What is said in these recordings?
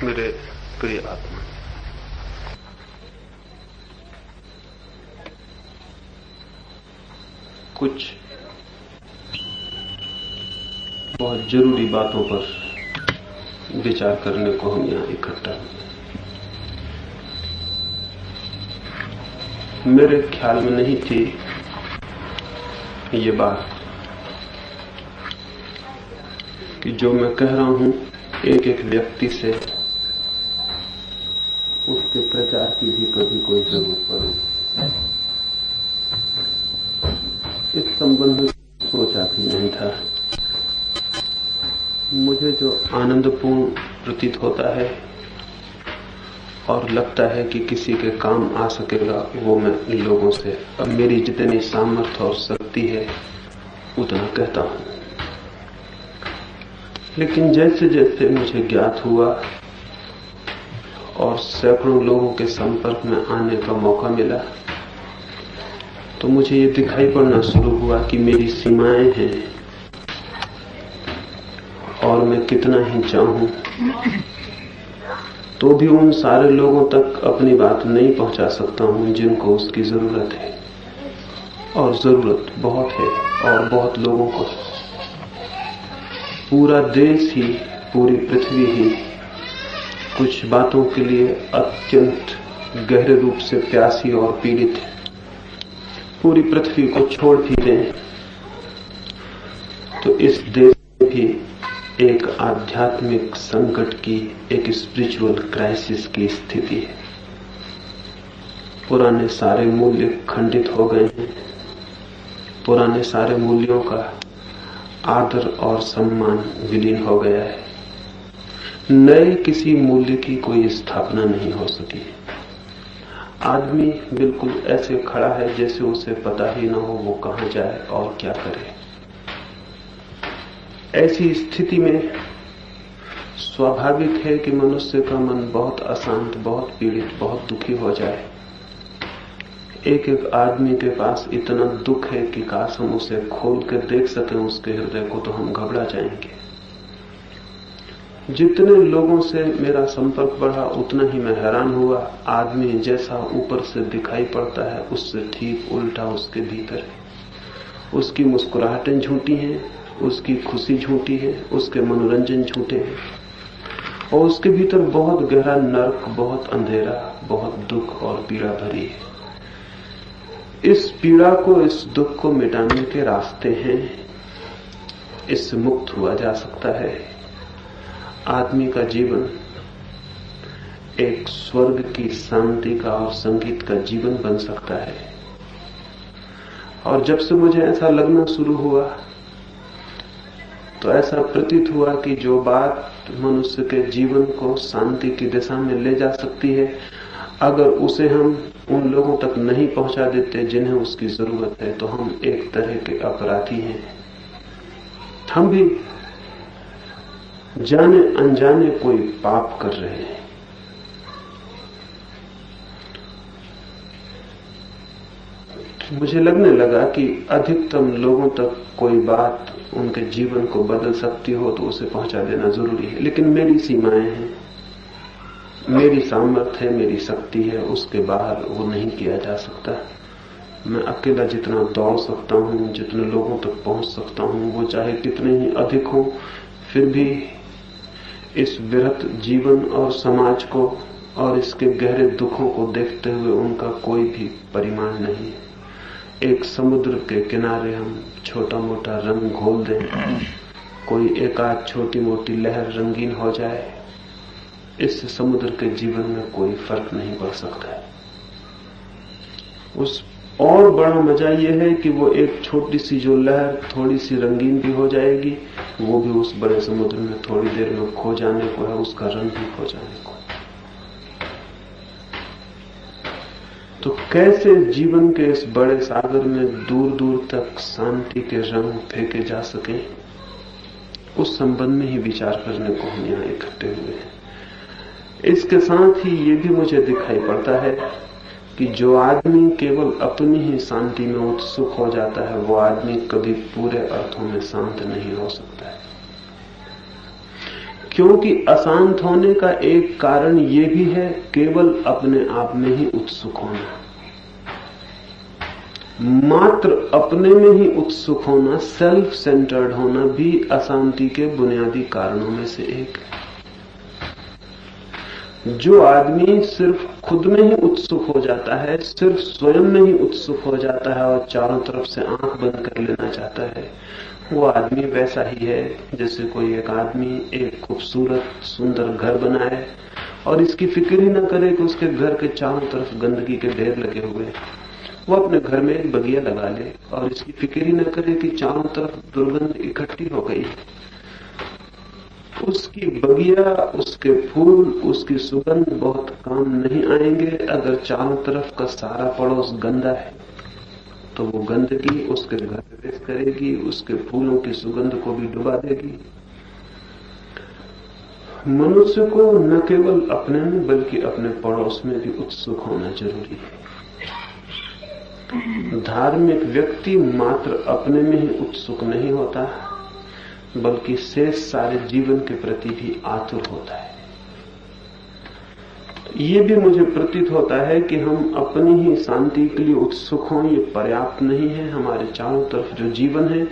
मेरे प्रिय आत्मा, कुछ बहुत जरूरी बातों पर विचार करने को हम यहाँ इकट्ठा हुए। मेरे ख्याल में नहीं थी ये बात कि जो मैं कह रहा हूं एक एक व्यक्ति से उसके प्रचार की भी कभी कोई जरूरत पड़े। इस संबंध में सोचा भी नहीं था। मुझे जो आनंदपूर्ण प्रतीत होता है और लगता है कि किसी के काम आ सकेगा, वो मैं इन लोगों से अब मेरी जितनी सामर्थ्य और शक्ति है उतना कहता हूं। लेकिन जैसे जैसे मुझे ज्ञात हुआ और सैकड़ों लोगों के संपर्क में आने का मौका मिला, तो मुझे ये दिखाई पड़ना शुरू हुआ कि मेरी सीमाएं हैं और मैं कितना ही चाहूं तो भी उन सारे लोगों तक अपनी बात नहीं पहुंचा सकता हूं जिनको उसकी जरूरत है। और जरूरत बहुत है और बहुत लोगों को। पूरा देश ही, पूरी पृथ्वी ही कुछ बातों के लिए अत्यंत गहरे रूप से प्यासी और पीड़ित है। पूरी पृथ्वी को छोड़ भी दें तो इस देश में भी एक आध्यात्मिक संकट की, एक स्पिरिचुअल क्राइसिस की स्थिति है। पुराने सारे मूल्य खंडित हो गए हैं। पुराने सारे मूल्यों का आदर और सम्मान विलीन हो गया है। नए किसी मूल्य की कोई स्थापना नहीं हो सकी। आदमी बिल्कुल ऐसे खड़ा है जैसे उसे पता ही ना हो वो कहां जाए और क्या करे। ऐसी स्थिति में स्वाभाविक है कि मनुष्य का मन बहुत अशांत, बहुत पीड़ित, बहुत दुखी हो जाए। एक एक आदमी के पास इतना दुख है कि काश हम उसे खोल कर देख सकें उसके हृदय को, तो हम घबरा जाएंगे। जितने लोगों से मेरा संपर्क बढ़ा उतना ही मैं हैरान हुआ। आदमी जैसा ऊपर से दिखाई पड़ता है उससे ठीक उल्टा उसके भीतर है। उसकी मुस्कुराहटें झूठी हैं, उसकी खुशी झूठी है, उसके मनोरंजन झूठे हैं और उसके भीतर बहुत गहरा नर्क, बहुत अंधेरा, बहुत दुख और पीड़ा भरी है। इस पीड़ा को, इस दुख को मिटाने के रास्ते हैं। इससे मुक्त हुआ जा सकता है। आदमी का जीवन एक स्वर्ग की शांति का और संगीत का जीवन बन सकता है। और जब से मुझे ऐसा लगना शुरू हुआ तो ऐसा प्रतीत हुआ कि जो बात मनुष्य के जीवन को शांति की दिशा में ले जा सकती है, अगर उसे हम उन लोगों तक नहीं पहुंचा देते जिन्हें उसकी जरूरत है, तो हम एक तरह के अपराधी हैं। हम भी जाने अनजाने कोई पाप कर रहे हैं। मुझे लगने लगा कि अधिकतम लोगों तक कोई बात उनके जीवन को बदल सकती हो तो उसे पहुंचा देना जरूरी है। लेकिन मेरी सीमाएं हैं, मेरी सामर्थ्य है, मेरी शक्ति है, उसके बाहर वो नहीं किया जा सकता। मैं अकेला जितना दौड़ सकता हूं, जितने लोगों तक पहुंच सकता हूं, वो चाहे कितने ही अधिक हो, फिर भी इस विरत जीवन और समाज को और इसके गहरे दुखों को देखते हुए उनका कोई भी परिमाण नहीं है। एक समुद्र के किनारे हम छोटा मोटा रंग घोल दें, कोई एकाध छोटी मोटी लहर रंगीन हो जाए, इससे समुद्र के जीवन में कोई फर्क नहीं पड़ सकता है। उस और बड़ा मजा यह है कि वो एक छोटी सी जो लहर थोड़ी सी रंगीन भी हो जाएगी, वो भी उस बड़े समुद्र में थोड़ी देर में खो जाने को है, उसका रंग भी खो जाने को। तो कैसे जीवन के इस बड़े सागर में दूर दूर तक शांति के रंग फेंके जा सके, उस संबंध में ही विचार करने को हम यहाँ इकट्ठे हुए हैं। इसके साथ ही ये भी मुझे दिखाई पड़ता है कि जो आदमी केवल अपनी ही शांति में उत्सुक हो जाता है, वो आदमी कभी पूरे अर्थों में शांत नहीं हो सकता है। क्योंकि अशांत होने का एक कारण यह भी है केवल अपने आप में ही उत्सुक होना। मात्र अपने में ही उत्सुक होना, सेल्फ सेंटर्ड होना भी अशांति के बुनियादी कारणों में से एक है। जो आदमी सिर्फ खुद में ही उत्सुक हो जाता है, सिर्फ स्वयं में ही उत्सुक हो जाता है और चारों तरफ से आंख बंद कर लेना चाहता है, वो आदमी वैसा ही है जैसे कोई एक आदमी एक खूबसूरत सुंदर घर बनाए और इसकी फिक्र ही ना करे कि उसके घर के चारों तरफ गंदगी के ढेर लगे हुए हैं। वो अपने घर में एक बगिया लगा ले और इसकी फिक्र ही न करे कि चारों तरफ दुर्गंध इकट्ठी हो गई। उसकी बगिया, उसके फूल, उसकी सुगंध बहुत काम नहीं आएंगे अगर चारों तरफ का सारा पड़ोस गंदा है। तो वो गंदगी उसके घर प्रवेश करेगी, उसके फूलों की सुगंध को भी डुबा देगी। मनुष्य को न केवल अपने में बल्कि अपने पड़ोस में भी उत्सुक होना जरूरी है। धार्मिक व्यक्ति मात्र अपने में ही उत्सुक नहीं होता बल्कि शेष सारे जीवन के प्रति भी आतुर होता है। ये भी मुझे प्रतीत होता है कि हम अपनी ही शांति के लिए उत्सुक हों ये पर्याप्त नहीं है। हमारे चारों तरफ जो जीवन है,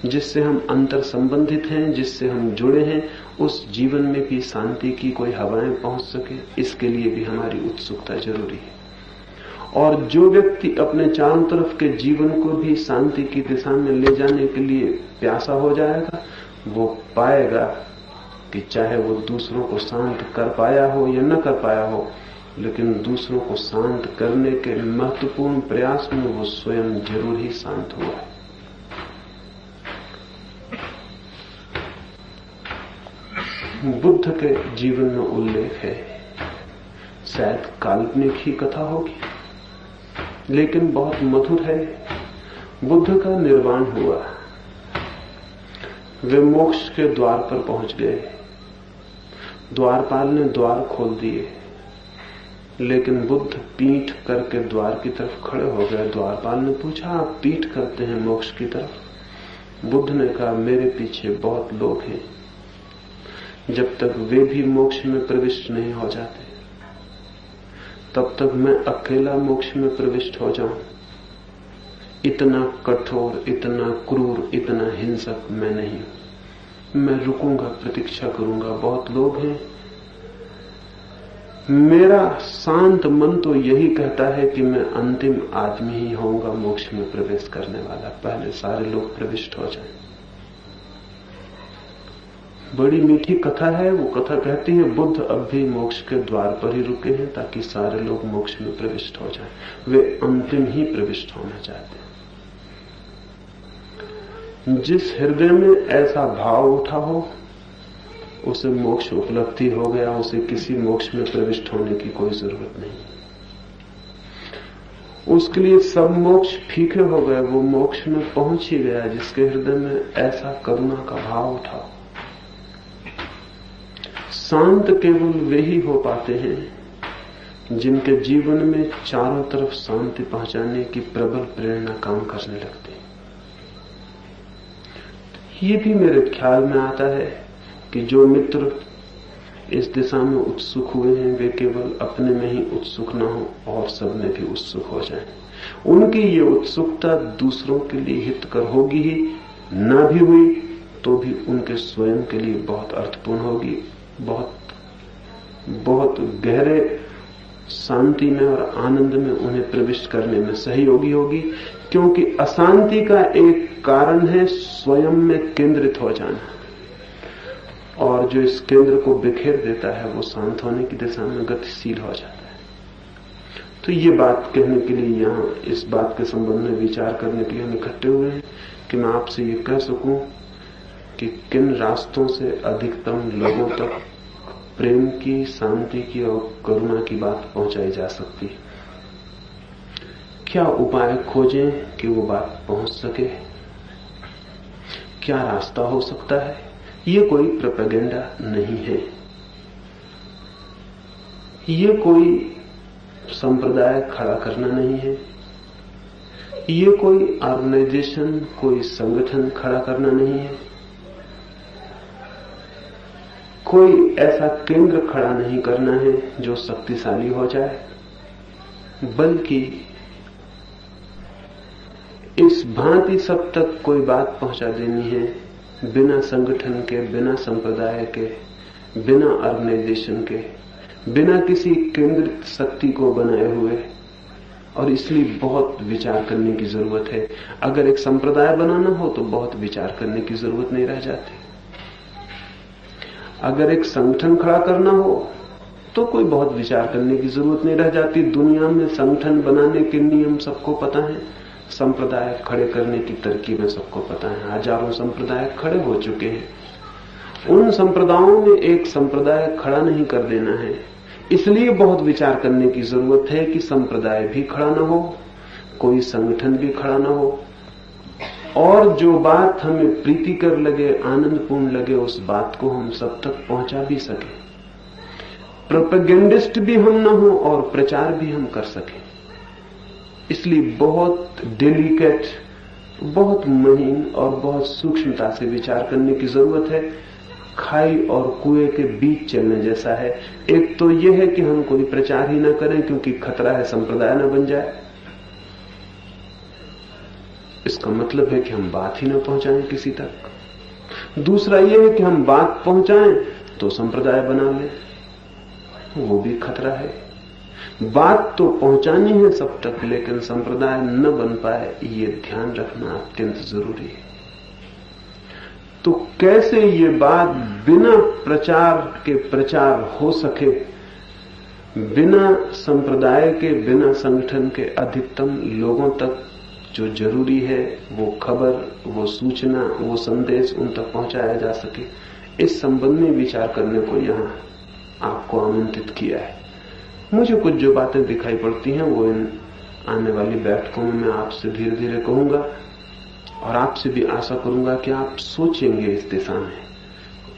जिससे हम अंतर संबंधित हैं, जिससे हम जुड़े हैं, उस जीवन में भी शांति की कोई हवाएं पहुंच सके, इसके लिए भी हमारी उत्सुकता जरूरी है। और जो व्यक्ति अपने चारों तरफ के जीवन को भी शांति की दिशा में ले जाने के लिए प्यासा हो जाएगा, वो पाएगा कि चाहे वो दूसरों को शांत कर पाया हो या न कर पाया हो, लेकिन दूसरों को शांत करने के महत्वपूर्ण प्रयास में वो स्वयं जरूर ही शांत हुआ है। बुद्ध के जीवन में उल्लेख है, शायद काल्पनिक ही कथा होगी लेकिन बहुत मधुर है। बुद्ध का निर्वाण हुआ, वे मोक्ष के द्वार पर पहुंच गए। द्वारपाल ने द्वार खोल दिए, लेकिन बुद्ध पीठ करके द्वार की तरफ खड़े हो गए। द्वारपाल ने पूछा, आप पीठ करते हैं मोक्ष की तरफ? बुद्ध ने कहा, मेरे पीछे बहुत लोग हैं, जब तक वे भी मोक्ष में प्रविष्ट नहीं हो जाते तब तक मैं अकेला मोक्ष में प्रविष्ट हो जाऊं। इतना कठोर, इतना क्रूर, इतना हिंसक मैं नहीं हूं। मैं रुकूंगा, प्रतीक्षा करूंगा। बहुत लोग हैं। मेरा शांत मन तो यही कहता है कि मैं अंतिम आदमी ही होऊंगा मोक्ष में प्रवेश करने वाला, पहले सारे लोग प्रविष्ट हो जाएं। बड़ी मीठी कथा है। वो कथा कहती है बुद्ध अब भी मोक्ष के द्वार पर ही रुके हैं ताकि सारे लोग मोक्ष में प्रविष्ट हो जाएं। वे अंतिम ही प्रविष्ट होना चाहते हैं। जिस हृदय में ऐसा भाव उठा हो उसे मोक्ष उपलब्धि हो गया, उसे किसी मोक्ष में प्रविष्ट होने की कोई जरूरत नहीं। उसके लिए सब मोक्ष फीके हो गए, वो मोक्ष में पहुंच ही गया जिसके हृदय में ऐसा करुणा का भाव उठा। शांत केवल वे ही हो पाते हैं जिनके जीवन में चारों तरफ शांति पहुंचाने की प्रबल प्रेरणा काम करने लगती है। ये भी मेरे ख्याल में आता है कि जो मित्र इस दिशा में उत्सुक हुए हैं वे केवल अपने में ही उत्सुक न हो और सब में भी उत्सुक हो जाएं। उनकी ये उत्सुकता दूसरों के लिए हितकर होगी ही, ना भी हुई तो भी उनके स्वयं के लिए बहुत अर्थपूर्ण होगी, बहुत गहरे शांति में और आनंद में उन्हें प्रविष्ट करने में सहयोगी होगी। क्योंकि अशांति का एक कारण है स्वयं में केंद्रित हो जाना, और जो इस केंद्र को बिखेर देता है वो शांत होने की दिशा में गतिशील हो जाता है। तो ये बात कहने के लिए, यहाँ इस बात के संबंध में विचार करने के लिए हम इकट्ठे हुए हैं कि मैं आपसे ये कह सकूं कि किन रास्तों से अधिकतम लोगों तक प्रेम की, शांति की और करुणा की बात पहुंचाई जा सकती है। क्या उपाय खोजें कि वो बात पहुंच सके? क्या रास्ता हो सकता है? ये कोई प्रोपेगेंडा नहीं है, ये कोई संप्रदाय खड़ा करना नहीं है, ये कोई ऑर्गेनाइजेशन, कोई संगठन खड़ा करना नहीं है, कोई ऐसा केंद्र खड़ा नहीं करना है जो शक्तिशाली हो जाए, बल्कि इस भांति सब तक कोई बात पहुंचा देनी है बिना संगठन के, बिना संप्रदाय के, बिना ऑर्गेनाइजेशन के, बिना किसी केंद्रित शक्ति को बनाए हुए। और इसलिए बहुत विचार करने की जरूरत है। अगर एक संप्रदाय बनाना हो तो बहुत विचार करने की जरूरत नहीं रह जाती। अगर एक संगठन खड़ा करना हो तो कोई बहुत विचार करने की जरूरत नहीं रह जाती। दुनिया में संगठन बनाने के नियम सबको पता है, संप्रदाय खड़े करने की तरकीबें सबको पता है। हजारों संप्रदाय खड़े हो चुके हैं। उन संप्रदायों में एक संप्रदाय खड़ा नहीं कर देना है। इसलिए बहुत विचार करने की जरूरत है कि संप्रदाय भी खड़ा न हो, कोई संगठन भी खड़ा न हो, और जो बात हमें प्रीतिकर लगे, आनंदपूर्ण लगे, उस बात को हम सब तक पहुंचा भी सके। प्रोपेगेंडिस्ट भी हम न हो और प्रचार भी हम कर सकें। इसलिए बहुत डेलिकेट, बहुत महीन और बहुत सूक्ष्मता से विचार करने की जरूरत है। खाई और कुएं के बीच चलने जैसा है। एक तो यह है कि हम कोई प्रचार ही ना करें क्योंकि खतरा है संप्रदाय न बन जाए। इसका मतलब है कि हम बात ही ना पहुंचाएं किसी तक। दूसरा यह है कि हम बात पहुंचाएं तो संप्रदाय बना लें, वो भी खतरा है। बात तो पहुंचानी है सब तक, लेकिन संप्रदाय न बन पाए, ये ध्यान रखना अत्यंत जरूरी है। तो कैसे ये बात बिना प्रचार के प्रचार हो सके, बिना संप्रदाय के, बिना संगठन के अधिकतम लोगों तक जो जरूरी है वो खबर, वो सूचना, वो संदेश उन तक पहुंचाया जा सके, इस संबंध में विचार करने को यहां आपको आमंत्रित किया है। मुझे कुछ जो बातें दिखाई पड़ती हैं वो इन आने वाली बैठकों में मैं आपसे धीरे धीरे कहूंगा और आपसे भी आशा करूंगा कि आप सोचेंगे इस दिशा में।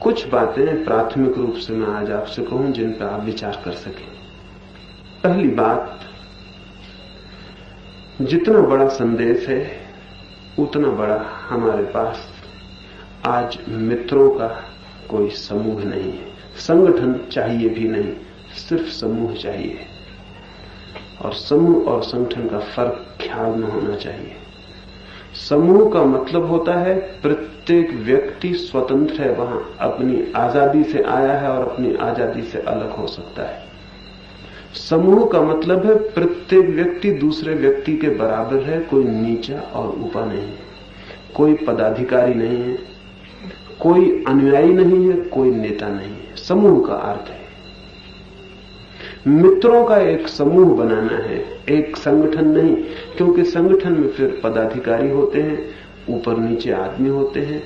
कुछ बातें प्राथमिक रूप से मैं आज आपसे कहूं जिन पर आप विचार कर सकें। पहली बात, जितना बड़ा संदेश है उतना बड़ा हमारे पास आज मित्रों का कोई समूह नहीं है। संगठन चाहिए भी नहीं, सिर्फ समूह चाहिए। और समूह और संगठन का फर्क ख्याल में होना चाहिए। समूह का मतलब होता है प्रत्येक व्यक्ति स्वतंत्र है, वहां अपनी आजादी से आया है और अपनी आजादी से अलग हो सकता है। समूह का मतलब है प्रत्येक व्यक्ति दूसरे व्यक्ति के बराबर है, कोई नीचा और ऊपर नहीं है, कोई पदाधिकारी नहीं है, कोई अनुयायी नहीं है, कोई नेता नहीं है। समूह का अर्थ है मित्रों का एक समूह बनाना है, एक संगठन नहीं, क्योंकि संगठन में फिर पदाधिकारी होते हैं, ऊपर नीचे आदमी होते हैं,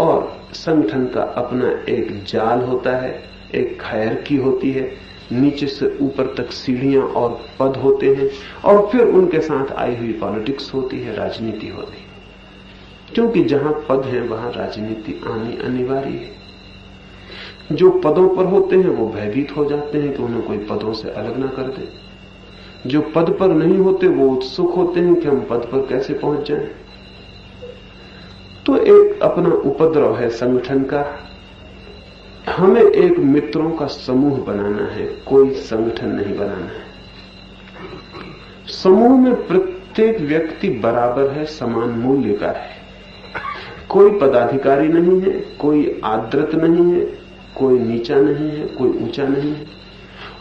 और संगठन का अपना एक जाल होता है, एक हायरार्की होती है, नीचे से ऊपर तक सीढ़ियां और पद होते हैं, और फिर उनके साथ आई हुई पॉलिटिक्स होती है, राजनीति होती है। क्योंकि जहां पद है वहां राजनीति आनी अनिवार्य है। जो पदों पर होते हैं वो भयभीत हो जाते हैं कि उन्हें कोई पदों से अलग ना कर दे। जो पद पर नहीं होते वो उत्सुक होते हैं कि हम पद पर कैसे पहुंच जाएं। तो एक अपना उपद्रव है संगठन का। हमें एक मित्रों का समूह बनाना है, कोई संगठन नहीं बनाना है। समूह में प्रत्येक व्यक्ति बराबर है, समान मूल्य का है। कोई पदाधिकारी नहीं है, कोई आदृत नहीं है, कोई नीचा नहीं है, कोई ऊंचा नहीं है,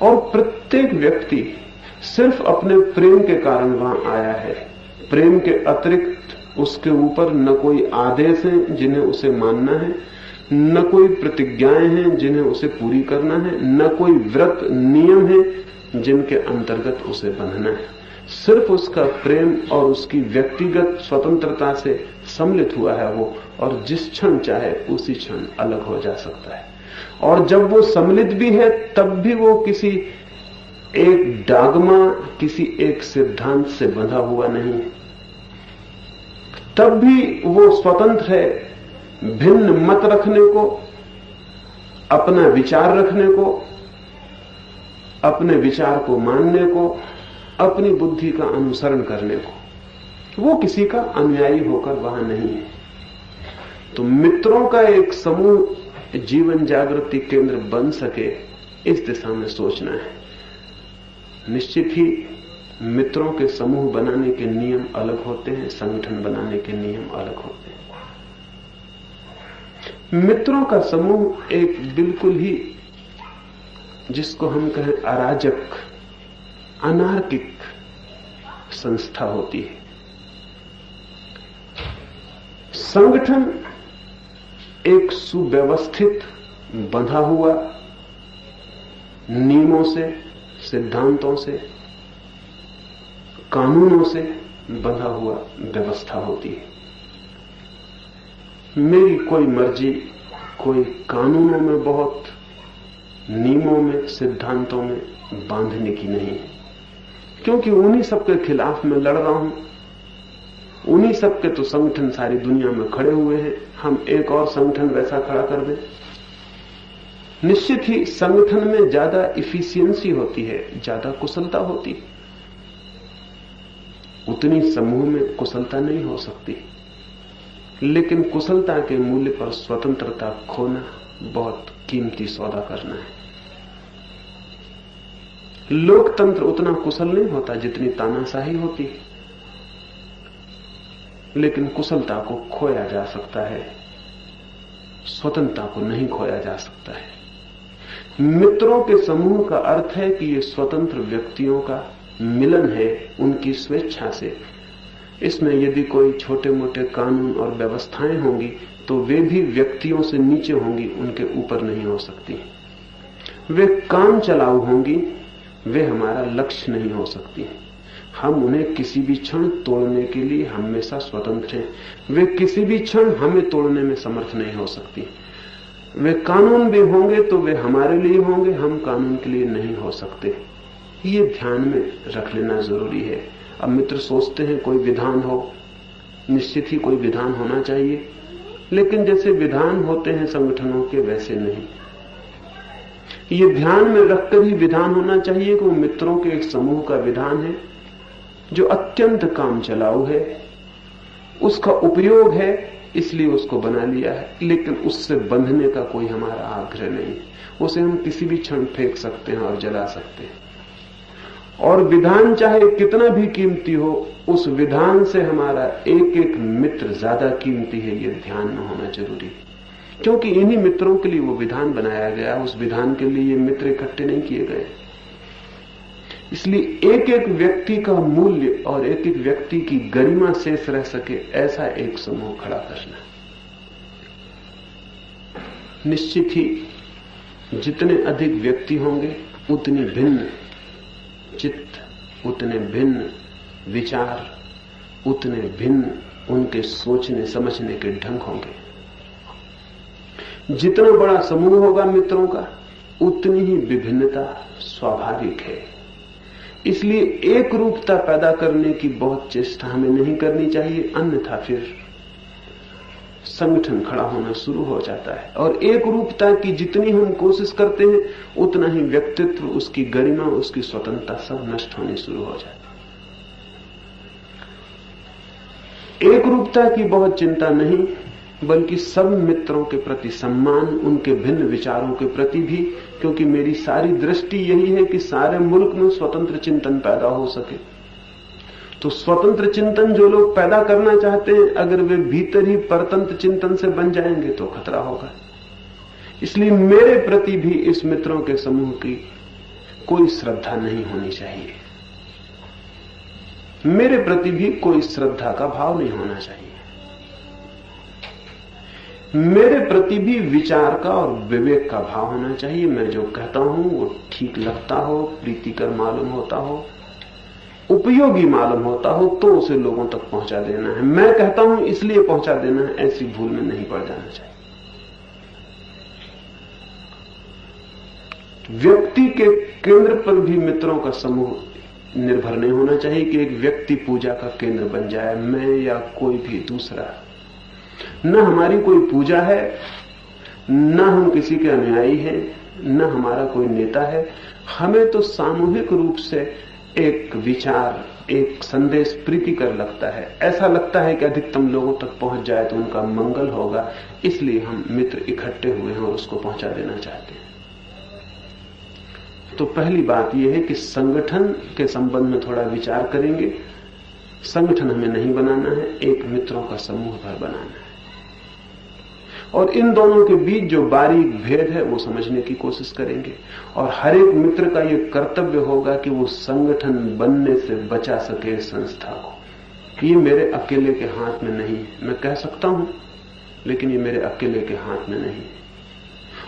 और प्रत्येक व्यक्ति सिर्फ अपने प्रेम के कारण वहां आया है। प्रेम के अतिरिक्त उसके ऊपर न कोई आदेश है जिन्हें उसे मानना है, न कोई प्रतिज्ञाएं हैं जिन्हें उसे पूरी करना है, न कोई व्रत नियम है जिनके अंतर्गत उसे बंधना है। सिर्फ उसका प्रेम और उसकी व्यक्तिगत स्वतंत्रता से सम्मिलित हुआ है वो, और जिस क्षण चाहे उसी क्षण अलग हो जा सकता है। और जब वो सम्मिलित भी है तब भी वो किसी एक डागमा, किसी एक सिद्धांत से बंधा हुआ नहीं है। तब भी वो स्वतंत्र है भिन्न मत रखने को, अपना विचार रखने को, अपने विचार को मानने को, अपनी बुद्धि का अनुसरण करने को। वो किसी का अनुयायी होकर वहां नहीं है। तो मित्रों का एक समूह जीवन जागृति केंद्र बन सके, इस दिशा में सोचना है। निश्चित ही मित्रों के समूह बनाने के नियम अलग होते हैं, संगठन बनाने के नियम अलग होते हैं। मित्रों का समूह एक बिल्कुल ही, जिसको हम कहें अराजक, अनार्किक संस्था होती है। संगठन एक सुव्यवस्थित, बंधा हुआ नियमों से, सिद्धांतों से, कानूनों से बंधा हुआ व्यवस्था होती है। मेरी कोई मर्जी कोई कानूनों में, बहुत नियमों में, सिद्धांतों में बांधने की नहीं है, क्योंकि उन्हीं सबके खिलाफ मैं लड़ रहा हूं। उन्हीं सबके तो संगठन सारी दुनिया में खड़े हुए हैं। हम एक और संगठन वैसा खड़ा कर दें, निश्चित ही संगठन में ज्यादा इफिशियंसी होती है, ज्यादा कुशलता होती है। उतनी समूह में कुशलता नहीं हो सकती, लेकिन कुशलता के मूल्य पर स्वतंत्रता खोना बहुत कीमती सौदा करना है। लोकतंत्र उतना कुशल नहीं होता जितनी तानाशाही होती है, लेकिन कुशलता को खोया जा सकता है, स्वतंत्रता को नहीं खोया जा सकता है। मित्रों के समूह का अर्थ है कि ये स्वतंत्र व्यक्तियों का मिलन है, उनकी स्वेच्छा से। इसमें यदि कोई छोटे मोटे कानून और व्यवस्थाएं होंगी तो वे भी व्यक्तियों से नीचे होंगी, उनके ऊपर नहीं हो सकती। वे काम चलाऊ होंगी, वे हमारा लक्ष्य नहीं हो सकती। हम उन्हें किसी भी क्षण तोड़ने के लिए हमेशा स्वतंत्र हैं। वे किसी भी क्षण हमें तोड़ने में समर्थ नहीं हो सकती। वे कानून भी होंगे तो वे हमारे लिए होंगे, हम कानून के लिए नहीं हो सकते। ये ध्यान में रख लेना जरूरी है। अब मित्र सोचते हैं कोई विधान हो, निश्चित ही कोई विधान होना चाहिए, लेकिन जैसे विधान होते हैं संगठनों के, वैसे नहीं। ये ध्यान में रखकर ही विधान होना चाहिए कि वो मित्रों के एक समूह का विधान है जो अत्यंत काम चलाऊ है, उसका उपयोग है, इसलिए उसको बना लिया है, लेकिन उससे बंधने का कोई हमारा आग्रह नहीं। उसे हम किसी भी क्षण फेंक सकते हैं और जला सकते हैं। और विधान चाहे कितना भी कीमती हो, उस विधान से हमारा एक एक मित्र ज्यादा कीमती है, ये ध्यान में होना जरूरी है। क्योंकि इन्हीं मित्रों के लिए वो विधान बनाया गया, उस विधान के लिए ये मित्र इकट्ठे नहीं किए गए। इसलिए एक एक व्यक्ति का मूल्य और एक एक व्यक्ति की गरिमा शेष रह सके, ऐसा एक समूह खड़ा करना। निश्चित ही जितने अधिक व्यक्ति होंगे उतनी भिन्न चित्त, उतने भिन्न विचार, उतने भिन्न उनके सोचने समझने के ढंग होंगे। जितना बड़ा समूह होगा मित्रों का, उतनी ही विभिन्नता स्वाभाविक है। इसलिए एक रूपता पैदा करने की बहुत चेष्टा हमें नहीं करनी चाहिए, अन्यथा फिर संगठन खड़ा होना शुरू हो जाता है। और एक रूपता की जितनी हम कोशिश करते हैं, उतना ही व्यक्तित्व, उसकी गरिमा, उसकी स्वतंत्रता सब नष्ट होनी शुरू हो जाती है। एक रूपता की बहुत चिंता नहीं, बल्कि सब मित्रों के प्रति सम्मान, उनके भिन्न विचारों के प्रति भी, क्योंकि मेरी सारी दृष्टि यही है कि सारे मुल्क में स्वतंत्र चिंतन पैदा हो सके। तो स्वतंत्र चिंतन जो लोग पैदा करना चाहते हैं, अगर वे भीतर ही परतंत्र चिंतन से बन जाएंगे तो खतरा होगा। इसलिए मेरे प्रति भी इस मित्रों के समूह की कोई श्रद्धा नहीं होनी चाहिए। मेरे प्रति भी कोई श्रद्धा का भाव नहीं होना चाहिए। मेरे प्रति भी विचार का और विवेक का भाव होना चाहिए। मैं जो कहता हूं वो ठीक लगता हो, प्रीतिकर मालूम होता हो, उपयोगी मालूम होता हो, तो उसे लोगों तक पहुंचा देना है। मैं कहता हूं इसलिए पहुंचा देना है, ऐसी भूल में नहीं पड़ जाना चाहिए। व्यक्ति के केंद्र पर भी मित्रों का समूह निर्भर नहीं होना चाहिए कि एक व्यक्ति पूजा का केंद्र बन जाए, मैं या कोई भी दूसरा। न हमारी कोई पूजा है, न हम किसी के अनुयायी हैं, न हमारा कोई नेता है। हमें तो सामूहिक रूप से एक विचार, एक संदेश प्रीतिकर लगता है, ऐसा लगता है कि अधिकतम लोगों तक पहुंच जाए तो उनका मंगल होगा, इसलिए हम मित्र इकट्ठे हुए हैं और उसको पहुंचा देना चाहते हैं। तो पहली बात यह है कि संगठन के संबंध में थोड़ा विचार करेंगे। संगठन हमें नहीं बनाना है, एक मित्रों का समूह भर बनाना है, और इन दोनों के बीच जो बारीक भेद है वो समझने की कोशिश करेंगे। और हर एक मित्र का यह कर्तव्य होगा कि वो संगठन बनने से बचा सके संस्था को। ये मेरे अकेले के हाथ में नहीं है, मैं कह सकता हूं, लेकिन ये मेरे अकेले के हाथ में नहीं है।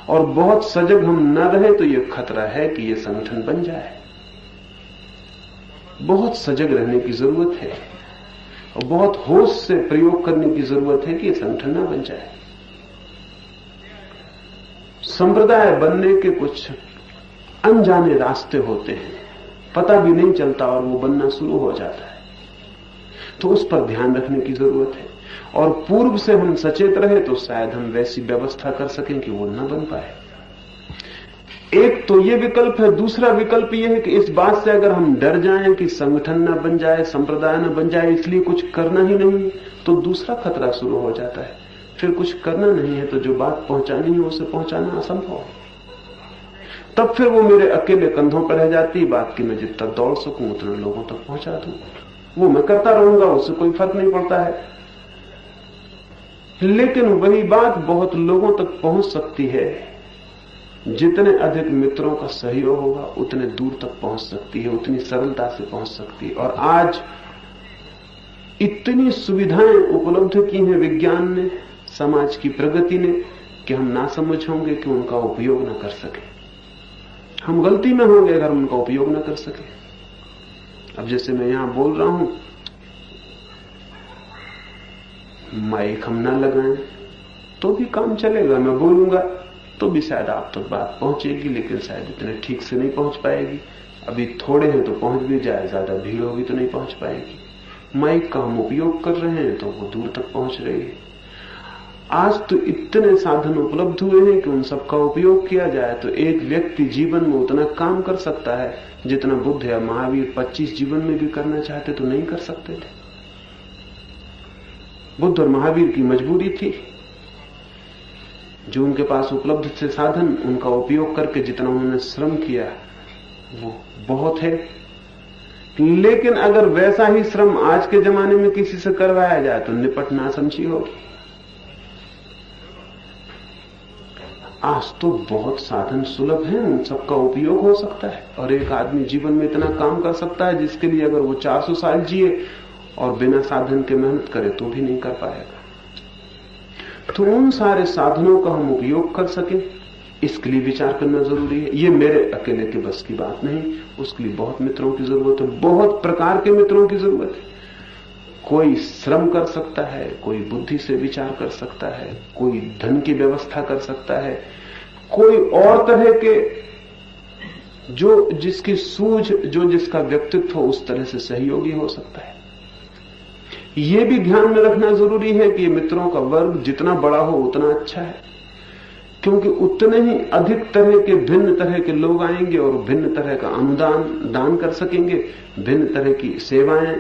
और बहुत सजग हम न रहे तो यह खतरा है कि यह संगठन बन जाए। बहुत सजग रहने की जरूरत है और बहुत होश से प्रयोग करने की जरूरत है कि यह संगठन न बन जाए। संप्रदाय बनने के कुछ अनजाने रास्ते होते हैं, पता भी नहीं चलता और वो बनना शुरू हो जाता है, तो उस पर ध्यान रखने की जरूरत है। और पूर्व से हम सचेत रहे तो शायद हम वैसी व्यवस्था कर सकें कि वो न बन पाए। एक तो ये विकल्प है। दूसरा विकल्प ये है कि इस बात से अगर हम डर जाएं कि संगठन न बन जाए, संप्रदाय न बन जाए, इसलिए कुछ करना ही नहीं, तो दूसरा खतरा शुरू हो जाता है। फिर कुछ करना नहीं है तो जो बात पहुंचानी है उसे पहुंचाना असंभव है। तब फिर वो मेरे अकेले कंधों पर रह जाती बात कि मैं जितना दौड़ सकूं उतना लोगों तक पहुंचा दूं। वो मैं करता रहूंगा, उससे कोई फर्क नहीं पड़ता है। लेकिन वही बात बहुत लोगों तक पहुंच सकती है। जितने अधिक मित्रों का सहयोग होगा उतने दूर तक पहुंच सकती है, उतनी सरलता से पहुंच सकती है। और आज इतनी सुविधाएं उपलब्ध की हैं विज्ञान ने, समाज की प्रगति ने, कि हम ना समझ होंगे कि उनका उपयोग न कर सके। हम गलती में होंगे अगर उनका उपयोग न कर सके। अब जैसे मैं यहां बोल रहा हूं, माइक हम ना लगाएं तो भी काम चलेगा, मैं बोलूंगा तो भी शायद आप तक बात पहुंचेगी, लेकिन शायद इतने ठीक से नहीं पहुंच पाएगी। अभी थोड़े हैं तो पहुंच भी जाए, ज्यादा भीड़ होगी तो नहीं पहुंच पाएगी। माइक का हम उपयोग कर रहे हैं तो वो दूर तक पहुंच रही है। आज तो इतने साधन उपलब्ध हुए हैं कि उन सबका उपयोग किया जाए तो एक व्यक्ति जीवन में उतना काम कर सकता है जितना बुद्ध या महावीर 25 जीवन में भी करना चाहते तो नहीं कर सकते थे। बुद्ध और महावीर की मजबूरी थी, जो उनके पास उपलब्ध थे साधन, उनका उपयोग करके जितना उन्होंने श्रम किया वो बहुत है। लेकिन अगर वैसा ही श्रम आज के जमाने में किसी से करवाया जाए तो निपट नासमझी होगी। आज तो बहुत साधन सुलभ हैं, उन सबका उपयोग हो सकता है और एक आदमी जीवन में इतना काम कर सकता है जिसके लिए अगर वो 400 साल जिए और बिना साधन के मेहनत करे तो भी नहीं कर पाएगा। तो उन सारे साधनों का हम उपयोग कर सके, इसके लिए विचार करना जरूरी है। ये मेरे अकेले के बस की बात नहीं, उसके लिए बहुत मित्रों की जरूरत है, बहुत प्रकार के मित्रों की जरूरत है। कोई श्रम कर सकता है, कोई बुद्धि से विचार कर सकता है, कोई धन की व्यवस्था कर सकता है, कोई और तरह के जो जिसकी सूझ, जो जिसका व्यक्तित्व हो उस तरह से सहयोगी हो सकता है। ये भी ध्यान में रखना जरूरी है कि मित्रों का वर्ग जितना बड़ा हो उतना अच्छा है, क्योंकि उतने ही अधिक तरह के भिन्न तरह के लोग आएंगे और भिन्न तरह का अनुदान दान कर सकेंगे, भिन्न तरह की सेवाएं,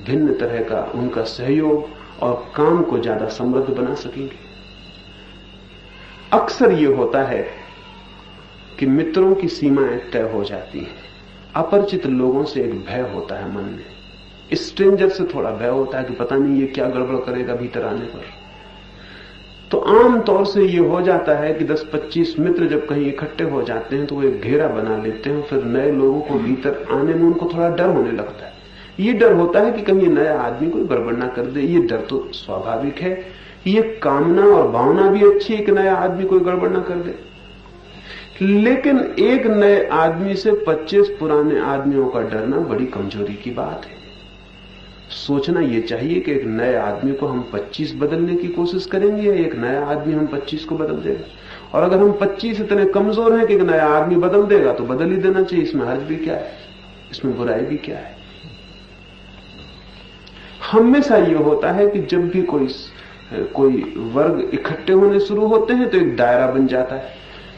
भिन्न तरह का उनका सहयोग, और काम को ज्यादा समृद्ध बना सकेंगे। अक्सर ये होता है कि मित्रों की सीमाएं तय हो जाती हैं। अपरिचित लोगों से एक भय होता है मन में, स्ट्रेंजर से थोड़ा भय होता है कि पता नहीं ये क्या गड़बड़ करेगा भीतर आने पर। तो आम तौर से ये हो जाता है कि 10-25 मित्र जब कहीं इकट्ठे हो जाते हैं तो वो एक घेरा बना लेते हैं, फिर नए लोगों को भीतर आने में उनको थोड़ा डर होने लगता है। ये डर होता है कि कहीं नया आदमी कोई गड़बड़ ना कर दे। ये डर तो स्वाभाविक है, ये कामना और भावना भी अच्छी है कि नया आदमी कोई गड़बड़ ना कर दे। लेकिन एक नए आदमी से 25 पुराने आदमियों का डरना बड़ी कमजोरी की बात है। सोचना यह चाहिए कि एक नए आदमी को हम 25 बदलने की कोशिश करेंगे या एक नया आदमी हम 25 को बदल देगा। और अगर हम 25 इतने कमजोर हैं कि एक नया आदमी बदल देगा तो बदल ही देना चाहिए, इसमें हर्ज भी क्या है, इसमें बुराई भी क्या है। हमेशा यह होता है कि जब भी कोई वर्ग इकट्ठे होने शुरू होते हैं तो एक दायरा बन जाता है,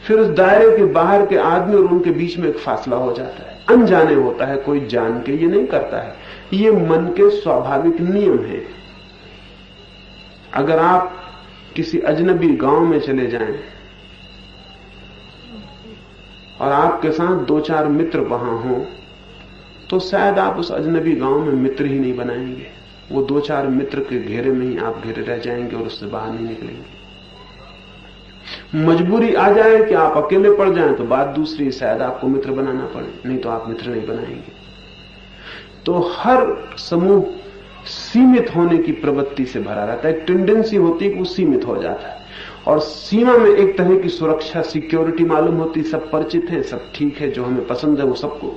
फिर उस दायरे के बाहर के आदमी और उनके बीच में एक फासला हो जाता है, अनजाने होता है, कोई जान के ये नहीं करता है, ये मन के स्वाभाविक नियम है। अगर आप किसी अजनबी गांव में चले जाएं और आपके साथ 2-4 मित्र वहां हों, तो शायद आप उस अजनबी गांव में मित्र ही नहीं बनाएंगे। वो 2-4 मित्र के घेरे में ही आप घेरे रह जाएंगे और उससे बाहर नहीं निकलेंगे। मजबूरी आ जाए कि आप अकेले पड़ जाएं तो बात दूसरी, शायद आपको मित्र बनाना पड़े, नहीं तो आप मित्र नहीं बनाएंगे। तो हर समूह सीमित होने की प्रवृत्ति से भरा रहता है, एक टेंडेंसी होती है कि वो सीमित हो जाता है, और सीमा में एक तरह की सुरक्षा, सिक्योरिटी मालूम होती, सब परिचित है, सब ठीक है, जो हमें पसंद है वो सबको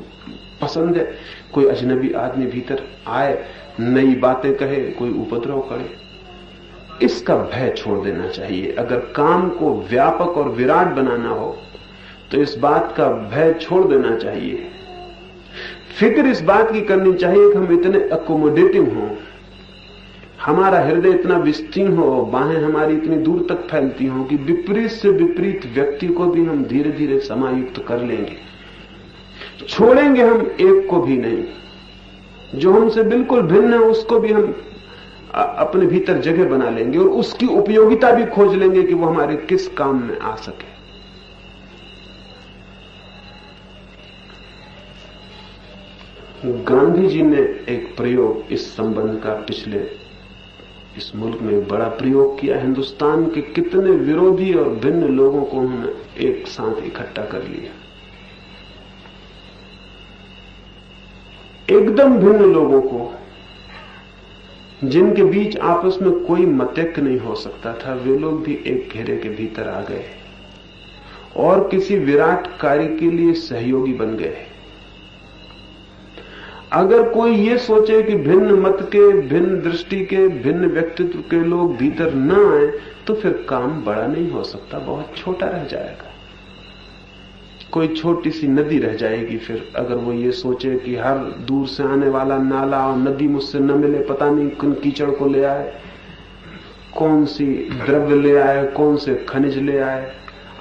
पसंद है। कोई अजनबी आदमी भीतर आए, नई बातें कहे, कोई उपद्रव करे, इसका भय छोड़ देना चाहिए। अगर काम को व्यापक और विराट बनाना हो तो इस बात का भय छोड़ देना चाहिए। फिक्र इस बात की करनी चाहिए कि हम इतने अकोमोडेटिव हों, हमारा हृदय इतना विस्तीर्ण हो, बाहें हमारी इतनी दूर तक फैलती हों कि विपरीत से विपरीत व्यक्ति को भी हम धीरे धीरे समायुक्त कर लेंगे, छोड़ेंगे हम एक को भी नहीं। जो हमसे बिल्कुल भिन्न है उसको भी हम अपने भीतर जगह बना लेंगे और उसकी उपयोगिता भी खोज लेंगे कि वो हमारे किस काम में आ सके। गांधी जी ने एक प्रयोग इस संबंध का पिछले इस मुल्क में बड़ा प्रयोग किया। हिंदुस्तान के कितने विरोधी और भिन्न लोगों को उन्होंने एक साथ इकट्ठा कर लिया, एकदम भिन्न लोगों को, जिनके बीच आपस में कोई मतैक्य नहीं हो सकता था, वे लोग भी एक घेरे के भीतर आ गए और किसी विराट कार्य के लिए सहयोगी बन गए। अगर कोई ये सोचे कि भिन्न मत के, भिन्न दृष्टि के, भिन्न व्यक्तित्व के लोग भीतर न आए तो फिर काम बड़ा नहीं हो सकता, बहुत छोटा रह जाएगा। कोई छोटी सी नदी रह जाएगी फिर, अगर वो ये सोचे कि हर दूर से आने वाला नाला और नदी मुझसे न मिले, पता नहीं किन कीचड़ को ले आए, कौन सी द्रव्य ले आए, कौन से खनिज ले आए,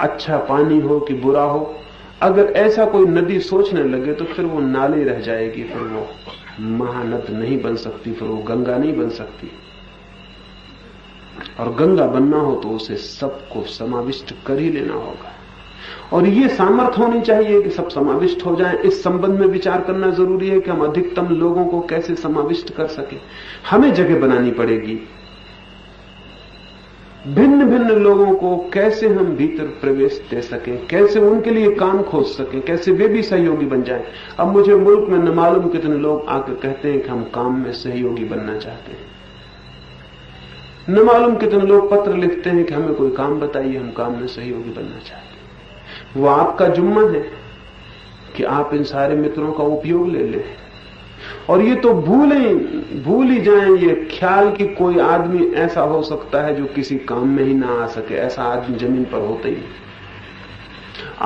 अच्छा पानी हो कि बुरा हो, अगर ऐसा कोई नदी सोचने लगे तो फिर वो नाले रह जाएगी, फिर वो महानद नहीं बन सकती, फिर वो गंगा नहीं बन सकती। और गंगा बनना हो तो उसे सबको समाविष्ट कर ही लेना होगा, और ये सामर्थ्य होनी चाहिए कि सब समाविष्ट हो जाएं। इस संबंध में विचार करना जरूरी है कि हम अधिकतम लोगों को कैसे समाविष्ट कर सके। हमें जगह बनानी पड़ेगी, भिन्न भिन्न लोगों को कैसे हम भीतर प्रवेश दे सकें, कैसे उनके लिए काम खोज सकें, कैसे वे भी सहयोगी बन जाएं। अब मुझे मुल्क में न मालूम कितने लोग आकर कहते हैं कि हम काम में सहयोगी बनना चाहते हैं, न मालूम कितने लोग पत्र लिखते हैं कि हमें कोई काम बताइए, हम काम में सहयोगी बनना चाहते हैं। वो आपका जुम्मा है कि आप इन सारे मित्रों का उपयोग ले लें, और ये तो भूल ही जाएं ये ख्याल कि कोई आदमी ऐसा हो सकता है जो किसी काम में ही ना आ सके। ऐसा आदमी जमीन पर होता ही नहीं,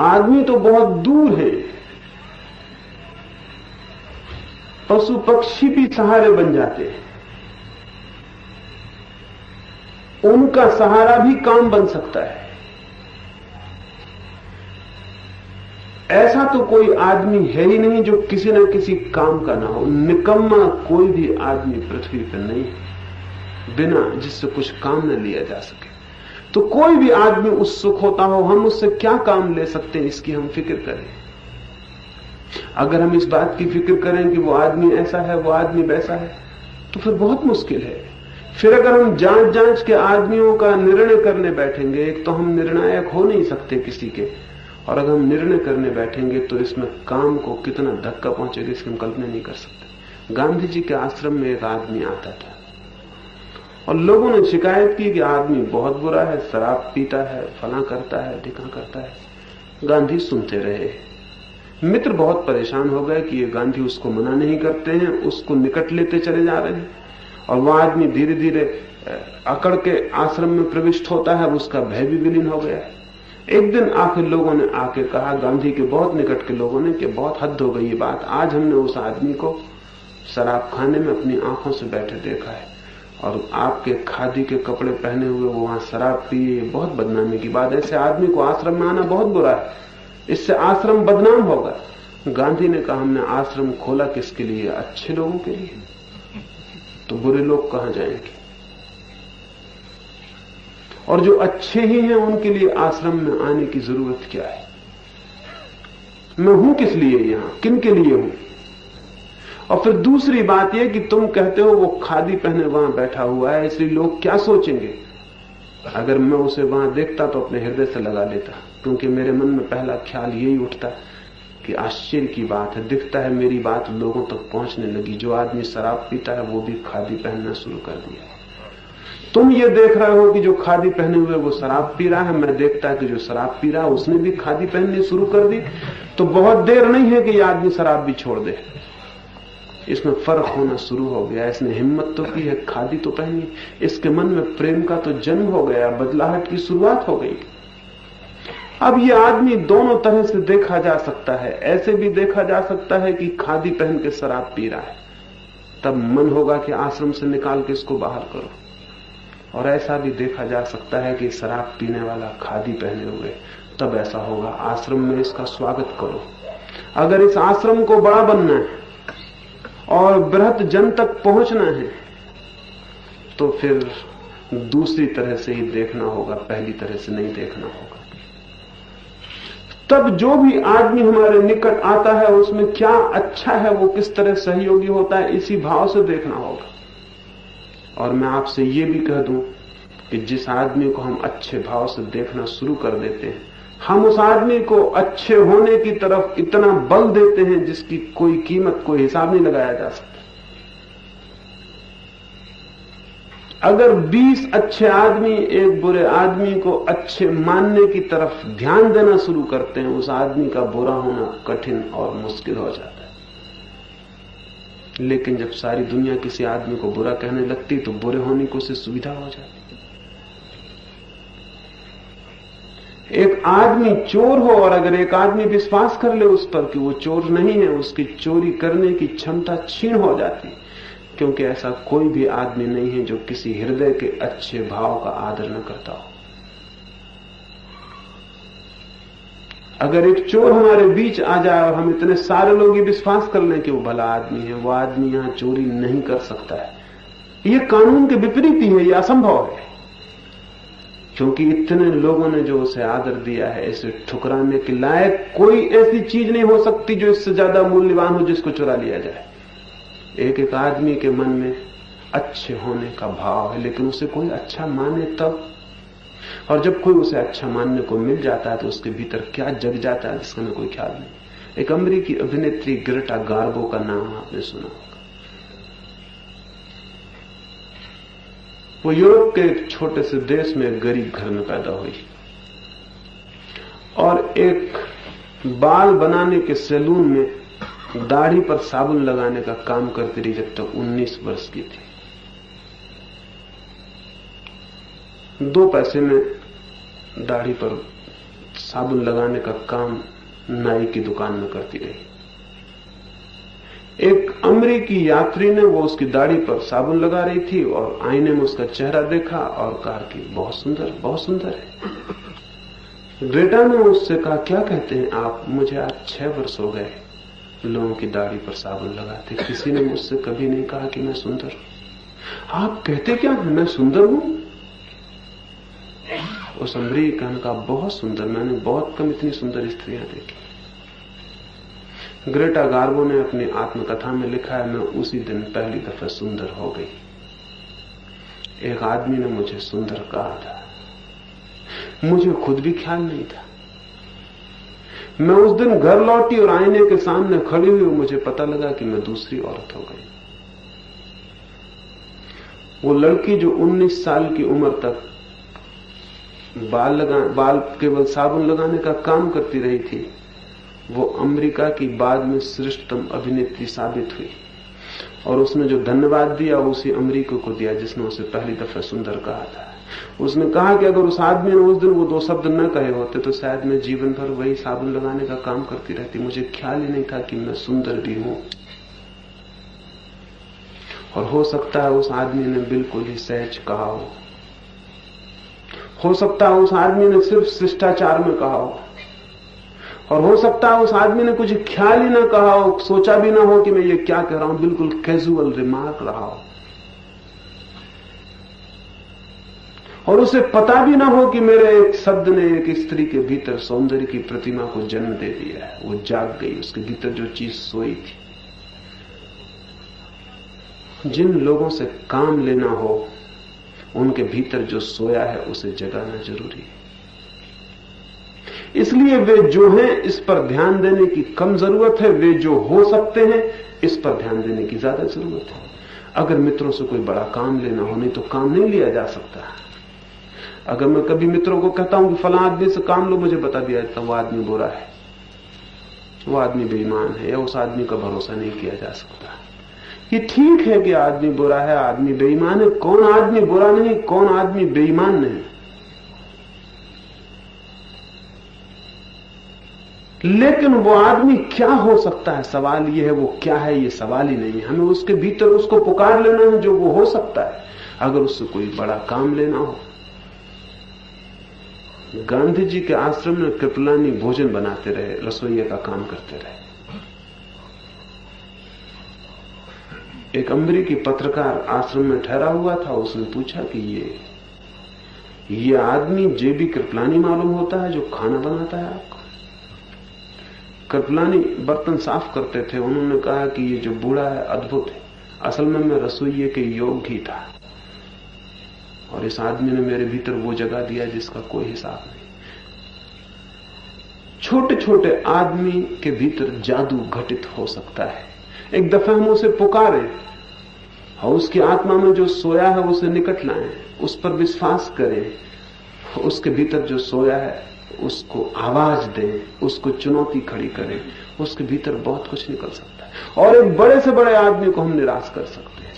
आदमी तो बहुत दूर है। पशु पक्षी भी सहारे बन जाते हैं, उनका सहारा भी काम बन सकता है। ऐसा तो कोई आदमी है ही नहीं जो किसी न किसी काम का ना हो। निकम्मा कोई भी आदमी पृथ्वी पर नहीं है बिना जिससे कुछ काम न लिया जा सके। तो कोई भी आदमी उत्सुक होता हो, हम उससे क्या काम ले सकते हैं इसकी हम फिक्र करें। अगर हम इस बात की फिक्र करें कि वो आदमी ऐसा है, वो आदमी वैसा है, तो फिर बहुत मुश्किल है। फिर अगर हम जांच के आदमियों का निर्णय करने बैठेंगे, एक तो हम निर्णायक हो नहीं सकते किसी के, और अगर हम निर्णय करने बैठेंगे तो इसमें काम को कितना धक्का पहुंचेगा इसकी हम कल्पना नहीं कर सकते। गांधी जी के आश्रम में एक आदमी आता था और लोगों ने शिकायत की कि आदमी बहुत बुरा है, शराब पीता है, फला करता है, ढिका करता है। गांधी सुनते रहे। मित्र बहुत परेशान हो गए कि ये गांधी उसको मना नहीं करते हैं, उसको निकट लेते चले जा रहे हैं, और वह आदमी धीरे धीरे अकड़ के आश्रम में प्रविष्ट होता है, उसका भय भी विलीन हो गया। एक दिन आखिर लोगों ने आके कहा, गांधी के बहुत निकट के लोगों ने, कि बहुत हद हो गई ये बात। आज हमने उस आदमी को शराब खाने में अपनी आंखों से बैठे देखा है, और आपके खादी के कपड़े पहने हुए वो वहां शराब पिए, बहुत बदनामी की बात है। ऐसे आदमी को आश्रम में आना बहुत बुरा है, इससे आश्रम बदनाम होगा। गांधी ने कहा हमने आश्रम खोला किसके लिए? अच्छे लोगों के लिए। तो बुरे लोग कहां जाएंगे? और जो अच्छे ही हैं उनके लिए आश्रम में आने की जरूरत क्या है? मैं हूं किस लिए यहां, किन के लिए हूं? और फिर दूसरी बात यह कि तुम कहते हो वो खादी पहने वहां बैठा हुआ है, इसलिए लोग क्या सोचेंगे? अगर मैं उसे वहां देखता तो अपने हृदय से लगा लेता, क्योंकि मेरे मन में पहला ख्याल यही उठता कि आश्चर्य की बात है, दिखता है मेरी बात लोगों तक पहुंचने लगी। जो आदमी शराब पीता है वो भी खादी पहनना शुरू कर दिया। तुम ये देख रहे हो कि जो खादी पहने हुए वो शराब पी रहा है, मैं देखता है कि जो शराब पी रहा है उसने भी खादी पहननी शुरू कर दी। तो बहुत देर नहीं है कि ये आदमी शराब भी छोड़ दे। इसमें फर्क होना शुरू हो गया। इसने हिम्मत तो की है, खादी तो पहनी, इसके मन में प्रेम का तो जन्म हो गया, बदलाहट की शुरुआत हो गई। अब ये आदमी दोनों तरह से देखा जा सकता है। ऐसे भी देखा जा सकता है कि खादी पहन के शराब पी रहा है, तब मन होगा कि आश्रम से निकाल के इसको बाहर करो। और ऐसा भी देखा जा सकता है कि शराब पीने वाला खादी पहने हुए, तब ऐसा होगा आश्रम में इसका स्वागत करो। अगर इस आश्रम को बड़ा बनना है और बृहत जन तक पहुंचना है तो फिर दूसरी तरह से ही देखना होगा, पहली तरह से नहीं देखना होगा। तब जो भी आदमी हमारे निकट आता है उसमें क्या अच्छा है, वो किस तरह सहयोगी होता है, इसी भाव से देखना होगा। और मैं आपसे ये भी कह दूं कि जिस आदमी को हम अच्छे भाव से देखना शुरू कर देते हैं, हम उस आदमी को अच्छे होने की तरफ इतना बल देते हैं जिसकी कोई कीमत, कोई हिसाब नहीं लगाया जा सकता। अगर 20 अच्छे आदमी एक बुरे आदमी को अच्छे मानने की तरफ ध्यान देना शुरू करते हैं, उस आदमी का बुरा होना कठिन और मुश्किल हो जाता है। लेकिन जब सारी दुनिया किसी आदमी को बुरा कहने लगती तो बुरे होने को उसे सुविधा हो जाती। एक आदमी चोर हो और अगर एक आदमी विश्वास कर ले उस पर कि वो चोर नहीं है, उसकी चोरी करने की क्षमता क्षीण हो जाती, क्योंकि ऐसा कोई भी आदमी नहीं है जो किसी हृदय के अच्छे भाव का आदर न करता हो। अगर एक चोर हमारे बीच आ जाए और हम इतने सारे लोग ये विश्वास कर लें कि वो भला आदमी है, वो आदमी यहां चोरी नहीं कर सकता है, ये कानून के विपरीत ही है, ये असंभव है। क्योंकि इतने लोगों ने जो उसे आदर दिया है, इसे ठुकराने के लायक कोई ऐसी चीज नहीं हो सकती जो इससे ज्यादा मूल्यवान हो जिसको चुरा लिया जाए। एक एक आदमी के मन में अच्छे होने का भाव है, लेकिन उसे कोई अच्छा माने तब। और जब कोई उसे अच्छा मानने को मिल जाता है तो उसके भीतर क्या जग जाता है जिसका हमें कोई ख्याल नहीं। एक अमेरिकी अभिनेत्री ग्रेटा गार्बो का नाम आपने सुना होगा। वो यूरोप के एक छोटे से देश में एक गरीब घर में पैदा हुई और एक बाल बनाने के सैलून में दाढ़ी पर साबुन लगाने का काम करती रही जब तक 19 वर्ष की थी। 2 पैसे में दाढ़ी पर साबुन लगाने का काम नाई की दुकान में करती रही। एक अमेरिकी यात्री ने वो उसकी दाढ़ी पर साबुन लगा रही थी और आईने में उसका चेहरा देखा और कहा कि बहुत सुंदर, बहुत सुंदर है। ग्रेटा ने उससे कहा क्या कहते हैं आप? मुझे आज 6 वर्ष हो गए लोगों की दाढ़ी पर साबुन लगाते, किसी ने मुझसे कभी नहीं कहा कि मैं सुंदर हूं। आप कहते क्या हैं मैं सुंदर हूं? उस अमेरिकन ने कहा बहुत सुंदर, मैंने बहुत कम इतनी सुंदर स्त्रियां देखी। ग्रेटा गार्बो ने अपनी आत्मकथा में लिखा है, मैं उसी दिन पहली दफा सुंदर हो गई। एक आदमी ने मुझे सुंदर कहा था, मुझे खुद भी ख्याल नहीं था। मैं उस दिन घर लौटी और आईने के सामने खड़ी हुई, मुझे पता लगा कि मैं दूसरी औरत हो गई। वो लड़की जो 19 साल की उम्र तक बाल केवल साबुन लगाने का काम करती रही थी, वो अमेरिका की बाद में श्रेष्ठतम अभिनेत्री साबित हुई। और उसने जो धन्यवाद दिया उसी अमेरिका को दिया जिसने उसे पहली दफा सुंदर कहा था। उसने कहा कि अगर उस आदमी ने उस दिन वो 2 शब्द न कहे होते तो शायद मैं जीवन भर वही साबुन लगाने का काम करती रहती, मुझे ख्याल ही नहीं था कि मैं सुंदर भी हूं। और हो सकता है उस आदमी ने बिल्कुल ही सहज कहा हो सकता है उस आदमी ने सिर्फ शिष्टाचार में कहा हो, और हो सकता है उस आदमी ने कुछ ख्याल ही ना कहा हो, सोचा भी ना हो कि मैं ये क्या कह रहा हूं, बिल्कुल कैजुअल रिमार्क रहा हो, और उसे पता भी ना हो कि मेरे एक शब्द ने एक स्त्री के भीतर सौंदर्य की प्रतिमा को जन्म दे दिया है। वो जाग गई, उसके भीतर जो चीज सोई थी। जिन लोगों से काम लेना हो, उनके भीतर जो सोया है उसे जगाना जरूरी है। इसलिए वे जो हैं इस पर ध्यान देने की कम जरूरत है, वे जो हो सकते हैं इस पर ध्यान देने की ज्यादा जरूरत है। अगर मित्रों से कोई बड़ा काम लेना हो, नहीं तो काम नहीं लिया जा सकता। अगर मैं कभी मित्रों को कहता हूं कि फला आदमी से काम लो, मुझे बता दिया जाता वो आदमी बुरा है, वो आदमी बेईमान है, या उस आदमी का भरोसा नहीं किया जा सकता। ये ठीक है कि आदमी बुरा है, आदमी बेईमान है। कौन आदमी बुरा नहीं, कौन आदमी बेईमान नहीं, लेकिन वो आदमी क्या हो सकता है, सवाल ये है। वो क्या है ये सवाल ही नहीं है। हमें उसके भीतर उसको पुकार लेना है जो वो हो सकता है। अगर उससे कोई बड़ा काम लेना हो, गांधी जी के आश्रम में कृपलानी भोजन बनाते रहे, रसोइये का काम करते रहे। एक अमेरिकी पत्रकार आश्रम में ठहरा हुआ था, उसने पूछा कि ये आदमी जेबी कृपलानी मालूम होता है जो खाना बनाता है आपको? कृपलानी बर्तन साफ करते थे। उन्होंने कहा कि ये जो बूढ़ा है अद्भुत है, असल में मैं रसोइये के योग्य ही था, और इस आदमी ने मेरे भीतर वो जगा दिया जिसका कोई हिसाब नहीं। छोटे छोटे आदमी के भीतर जादू घटित हो सकता है। एक दफा हम उसे पुकारें और उसकी आत्मा में जो सोया है उसे निकट लाएं, उस पर विश्वास करें, उसके भीतर जो सोया है उसको आवाज दें, उसको चुनौती खड़ी करें, उसके भीतर बहुत कुछ निकल सकता है। और एक बड़े से बड़े आदमी को हम निराश कर सकते हैं।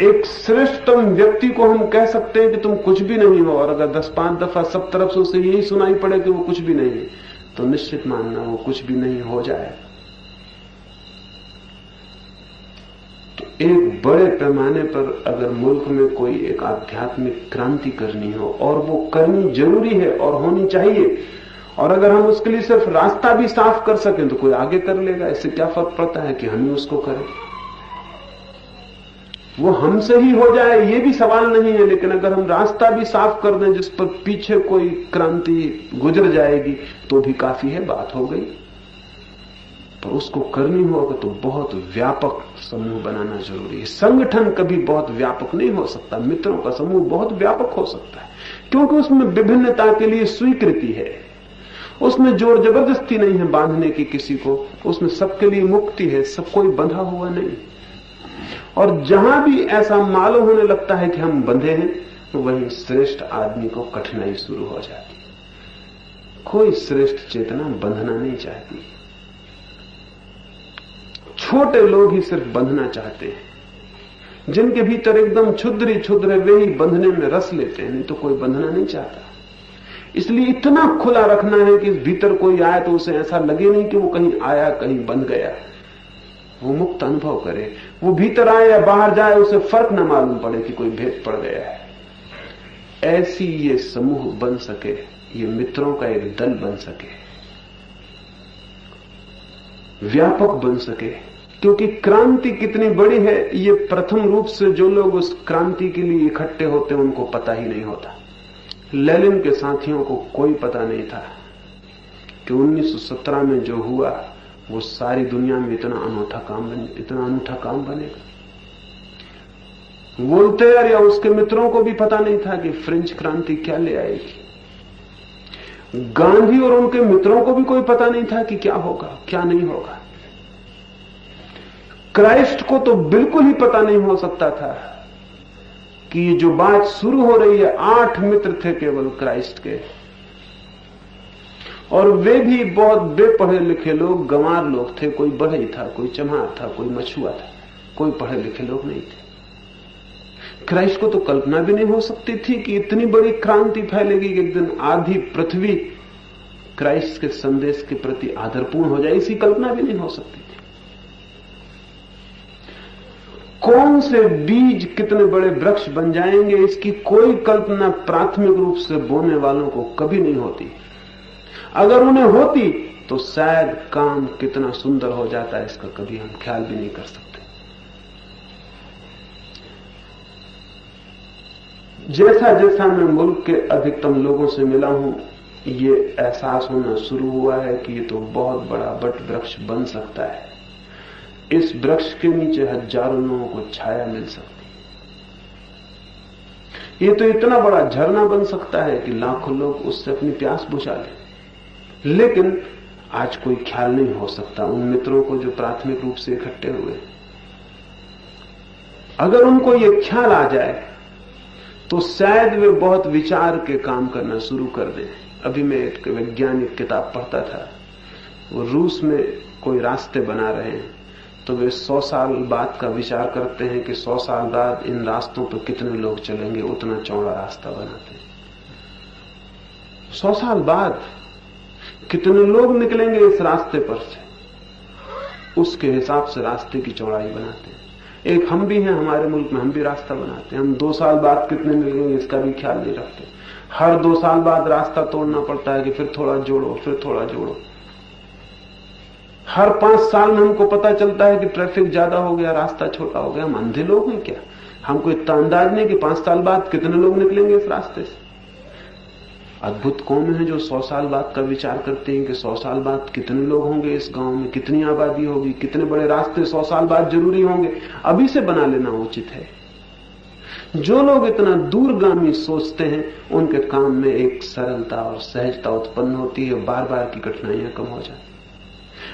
एक श्रेष्ठतम व्यक्ति को हम कह सकते हैं कि तुम कुछ भी नहीं हो, और अगर 10-5 दफा सब तरफ से उसे यही सुनाई पड़े कि वो कुछ भी नहीं है, तो निश्चित मानना वो कुछ भी नहीं हो जाएगा। तो एक बड़े पैमाने पर अगर मुल्क में कोई एक आध्यात्मिक क्रांति करनी हो, और वो करनी जरूरी है और होनी चाहिए, और अगर हम उसके लिए सिर्फ रास्ता भी साफ कर सकें तो कोई आगे कर लेगा। इससे क्या फर्क पड़ता है कि हम ही उसको करें, वो हमसे ही हो जाए, ये भी सवाल नहीं है। लेकिन अगर हम रास्ता भी साफ कर दें जिस पर पीछे कोई क्रांति गुजर जाएगी तो भी काफी है, बात हो गई। पर उसको करनी होगा तो बहुत व्यापक समूह बनाना जरूरी है। संगठन कभी बहुत व्यापक नहीं हो सकता, मित्रों का समूह बहुत व्यापक हो सकता है, क्योंकि उसमें विभिन्नता के लिए स्वीकृति है, उसमें जोर जबरदस्ती नहीं है बांधने की किसी को, उसमें सबके लिए मुक्ति है, सब कोई बंधा हुआ नहीं। और जहां भी ऐसा मालूम होने लगता है कि हम बंधे हैं, तो वहीं श्रेष्ठ आदमी को कठिनाई शुरू हो जाती है। कोई श्रेष्ठ चेतना बंधना नहीं चाहती, छोटे लोग ही सिर्फ बंधना चाहते हैं। जिनके भीतर एकदम क्षुद्र ही क्षुद्र है वे ही बंधने में रस लेते हैं, नहीं तो कोई बंधना नहीं चाहता। इसलिए इतना खुला रखना है कि भीतर कोई आए तो उसे ऐसा लगे नहीं कि वो कहीं आया कहीं बंध गया, वो मुक्त अनुभव करे। वो भीतर आए या बाहर जाए उसे फर्क न मालूम पड़े कि कोई भेद पड़ गया है। ऐसी ये समूह बन सके, ये मित्रों का एक दल बन सके, व्यापक बन सके। क्योंकि क्रांति कितनी बड़ी है ये प्रथम रूप से जो लोग उस क्रांति के लिए इकट्ठे होते हैं उनको पता ही नहीं होता। लेनिन के साथियों को कोई पता नहीं था कि 1917 में जो हुआ वो सारी दुनिया में इतना अनूठा काम बनेगा। वोल्टेयर या उसके मित्रों को भी पता नहीं था कि फ्रेंच क्रांति क्या ले आएगी। गांधी और उनके मित्रों को भी कोई पता नहीं था कि क्या होगा क्या नहीं होगा। क्राइस्ट को तो बिल्कुल ही पता नहीं हो सकता था कि ये जो बात शुरू हो रही है, 8 मित्र थे केवल क्राइस्ट के, और वे भी बहुत बेपढ़े लिखे लोग, गंवार लोग थे। कोई बढ़ई था, कोई चमार था, कोई मछुआ था, कोई पढ़े लिखे लोग नहीं थे। क्राइस्ट को तो कल्पना भी नहीं हो सकती थी कि इतनी बड़ी क्रांति फैलेगी कि एक दिन आधी पृथ्वी क्राइस्ट के संदेश के प्रति आदरपूर्ण हो जाए। इसकी कल्पना भी नहीं हो सकती थी। कौन से बीज कितने बड़े वृक्ष बन जाएंगे, इसकी कोई कल्पना प्राथमिक रूप से बोने वालों को कभी नहीं होती। अगर उन्हें होती तो शायद काम कितना सुंदर हो जाता है, इसका कभी हम ख्याल भी नहीं कर सकते। जैसा जैसा मैं मुल्क के अधिकतम लोगों से मिला हूं, ये एहसास होना शुरू हुआ है कि ये तो बहुत बड़ा वट वृक्ष बन सकता है। इस वृक्ष के नीचे हजारों लोगों को छाया मिल सकती है। ये तो इतना बड़ा झरना बन सकता है कि लाखों लोग उससे अपनी प्यास बुझा लें। लेकिन आज कोई ख्याल नहीं हो सकता उन मित्रों को जो प्राथमिक रूप से इकट्ठे हुए। अगर उनको ये ख्याल आ जाए तो शायद वे बहुत विचार के काम करना शुरू कर दें। अभी मैं एक वैज्ञानिक किताब पढ़ता था, वो रूस में कोई रास्ते बना रहे हैं, तो वे 100 साल बाद का विचार करते हैं कि 100 साल बाद इन रास्तों पर कितने लोग चलेंगे, उतना चौड़ा रास्ता बनाते हैं। 100 साल बाद कितने लोग निकलेंगे इस रास्ते पर से, उसके हिसाब से रास्ते की चौड़ाई बनाते हैं। एक हम भी हैं हमारे मुल्क में, हम भी रास्ता बनाते हैं। हम 2 साल बाद कितने निकलेंगे इसका भी ख्याल नहीं रखते। हर 2 साल बाद रास्ता तोड़ना पड़ता है कि फिर थोड़ा जोड़ो, फिर थोड़ा जोड़ो। हर 5 साल में हमको पता चलता है कि ट्रैफिक ज्यादा हो गया, रास्ता छोटा हो गया। हम अंधे लोग हैं क्या? हमको इतना अंदाज नहीं कि 5 साल बाद कितने लोग निकलेंगे इस रास्ते से। अद्भुत कौम है जो 100 साल बाद का विचार करते हैं कि 100 साल बाद कितने लोग होंगे इस गांव में, कितनी आबादी होगी, कितने बड़े रास्ते 100 साल बाद जरूरी होंगे। अभी से बना लेना उचित है। जो लोग इतना दूरगामी सोचते हैं उनके काम में एक सरलता और सहजता उत्पन्न होती है, बार बार की कठिनाइयां कम हो जाती।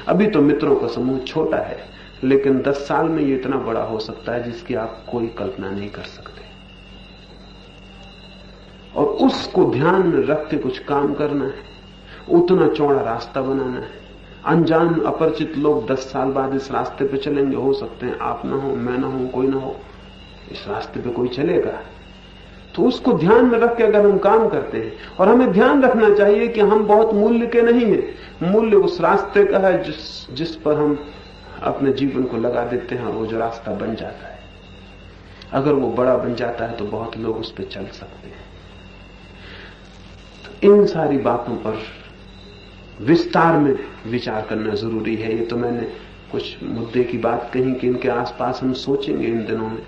अभी तो मित्रों का समूह छोटा है, लेकिन 10 साल में ये इतना बड़ा हो सकता है जिसकी आप कोई कल्पना नहीं कर सकते। और उसको ध्यान में रख के कुछ काम करना है, उतना चौड़ा रास्ता बनाना है। अनजान अपरिचित लोग 10 साल बाद इस रास्ते पे चलेंगे। हो सकते हैं आप ना हो, मैं ना हो, कोई ना हो, इस रास्ते पे कोई चलेगा। तो उसको ध्यान में रख के अगर हम काम करते हैं, और हमें ध्यान रखना चाहिए कि हम बहुत मूल्य के नहीं हैं। मूल्य उस रास्ते का है जिस पर हम अपने जीवन को लगा देते हैं, और वो जो रास्ता बन जाता है, अगर वो बड़ा बन जाता है तो बहुत लोग उस पर चल सकते हैं। इन सारी बातों पर विस्तार में विचार करना जरूरी है। ये तो मैंने कुछ मुद्दे की बात कही कि इनके आसपास हम सोचेंगे इन दिनों में,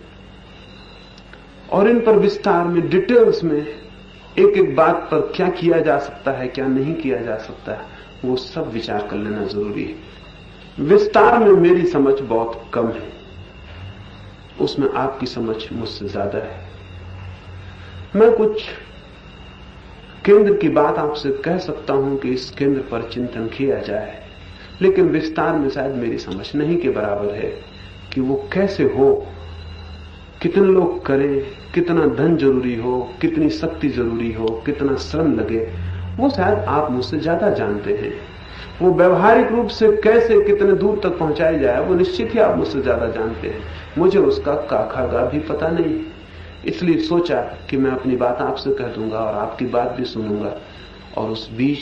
और इन पर विस्तार में, डिटेल्स में, एक एक बात पर क्या किया जा सकता है, क्या नहीं किया जा सकता है, वो सब विचार कर लेना जरूरी है। विस्तार में मेरी समझ बहुत कम है, उसमें आपकी समझ मुझसे ज्यादा है। मैं कुछ केंद्र की बात आपसे कह सकता हूं कि इस केंद्र पर चिंतन किया जाए, लेकिन विस्तार में शायद मेरी समझ नहीं के बराबर है कि वो कैसे हो, कितने लोग करें, कितना धन जरूरी हो, कितनी शक्ति जरूरी हो, कितना श्रम लगे, वो शायद आप मुझसे ज्यादा जानते हैं। वो व्यवहारिक रूप से कैसे कितने दूर तक पहुंचाया जाए, वो निश्चित ही आप मुझसे ज्यादा जानते हैं। मुझे उसका काखागा भी पता नहीं, इसलिए सोचा कि मैं अपनी बात आपसे कह दूंगा और आपकी बात भी सुनूंगा, और उस बीच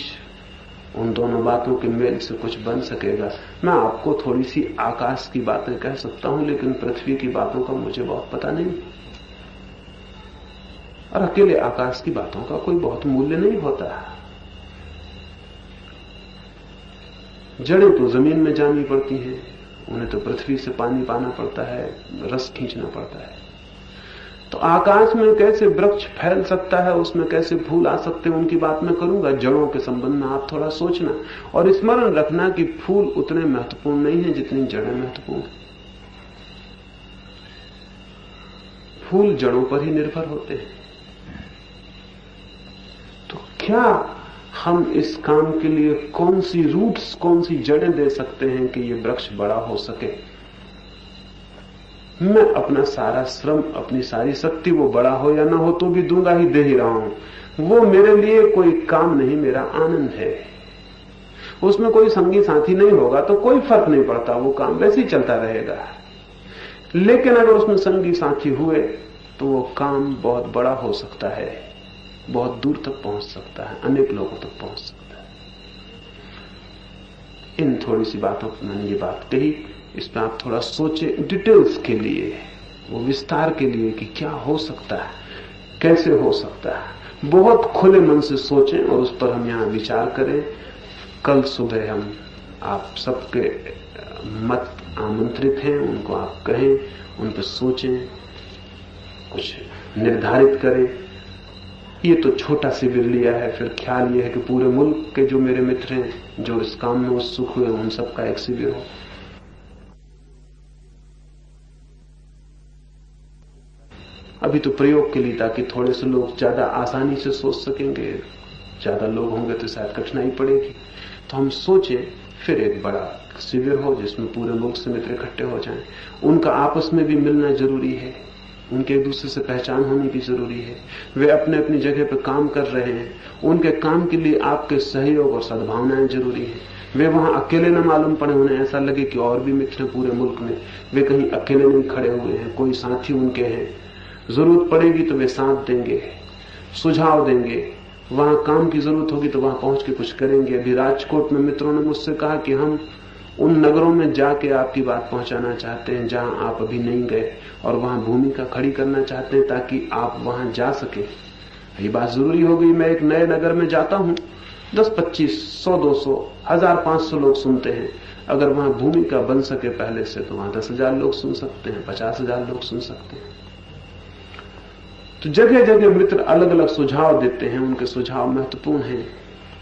उन दोनों बातों के मेल से कुछ बन सकेगा। मैं आपको थोड़ी सी आकाश की बातें कह सकता हूं, लेकिन पृथ्वी की बातों का मुझे बहुत पता नहीं, और अकेले आकाश की बातों का कोई बहुत मूल्य नहीं होता। जड़ें तो जमीन में जानी पड़ती हैं, उन्हें तो पृथ्वी से पानी पाना पड़ता है, रस खींचना पड़ता है। तो आकाश में कैसे वृक्ष फैल सकता है, उसमें कैसे फूल आ सकते हैं, उनकी बात मैं करूंगा। जड़ों के संबंध में आप थोड़ा सोचना और स्मरण रखना कि फूल उतने महत्वपूर्ण नहीं है जितनी जड़ें महत्वपूर्ण हैं। फूल जड़ों पर ही निर्भर होते हैं। तो क्या हम इस काम के लिए कौन सी रूट्स, कौन सी जड़ें दे सकते हैं कि ये वृक्ष बड़ा हो सके? मैं अपना सारा श्रम, अपनी सारी शक्ति, वो बड़ा हो या ना हो तो भी दूंगा ही, दे ही रहा हूं। वो मेरे लिए कोई काम नहीं, मेरा आनंद है। उसमें कोई संगी साथी नहीं होगा तो कोई फर्क नहीं पड़ता, वो काम वैसे ही चलता रहेगा। लेकिन अगर उसमें संगी साथी हुए तो वो काम बहुत बड़ा हो सकता है, बहुत दूर तक पहुंच सकता है, अनेक लोगों तक पहुंच सकता है। इन थोड़ी सी बातों पर मैंने ये बात कही, इस पर आप थोड़ा सोचे डिटेल्स के लिए, वो विस्तार के लिए कि क्या हो सकता है, कैसे हो सकता है। बहुत खुले मन से सोचें और उस पर हम यहां विचार करें। कल सुबह हम आप सबके मत आमंत्रित हैं, उनको आप कहें, उन पर सोचें, कुछ निर्धारित करें। ये तो छोटा शिविर लिया है, फिर ख्याल ये है कि पूरे मुल्क के जो मेरे मित्र हैं जो इस काम में उत्सुक हुए उन सबका एक शिविर हो। अभी तो प्रयोग के लिए, ताकि थोड़े से लोग ज्यादा आसानी से सोच सकेंगे। ज्यादा लोग होंगे तो शायद कठिनाई पड़ेगी। तो हम सोचें फिर एक बड़ा शिविर हो जिसमें पूरे मुल्क से मित्र इकट्ठे हो जाएं। उनका आपस में भी मिलना जरूरी है, उनके एक दूसरे से पहचान होनी भी जरूरी है। वे अपने अपनी जगह पर काम कर रहे हैं, उनके काम के लिए आपके सहयोग और सद्भावनाएं जरूरी है। वे वहां अकेले न मालूम पड़े, उन्हें ऐसा लगे कि और भी मित्र हैं पूरे मुल्क में, वे कहीं अकेले नहीं खड़े हुए हैं, कोई साथी उनके हैं। जरूरत पड़ेगी तो वे साथ देंगे, सुझाव देंगे। वहां काम की जरूरत होगी तो वहां पहुंच के कुछ करेंगे। अभी राजकोट में मित्रों ने मुझसे कहा कि हम उन नगरों में जाके आपकी बात पहुंचाना चाहते हैं जहां आप अभी नहीं गए, और वहां भूमिका खड़ी करना चाहते हैं ताकि आप वहां जा सके। ये बात जरूरी हो गई। मैं एक नए नगर में जाता हूं, 10, 25, 100, 200, 1000, 500 लोग सुनते हैं। अगर वहां भूमिका बन सके पहले से तो वहां 10,000 लोग सुन सकते हैं, 50,000 लोग सुन सकते हैं। तो जगह जगह मित्र अलग अलग सुझाव देते हैं, उनके सुझाव महत्वपूर्ण हैं,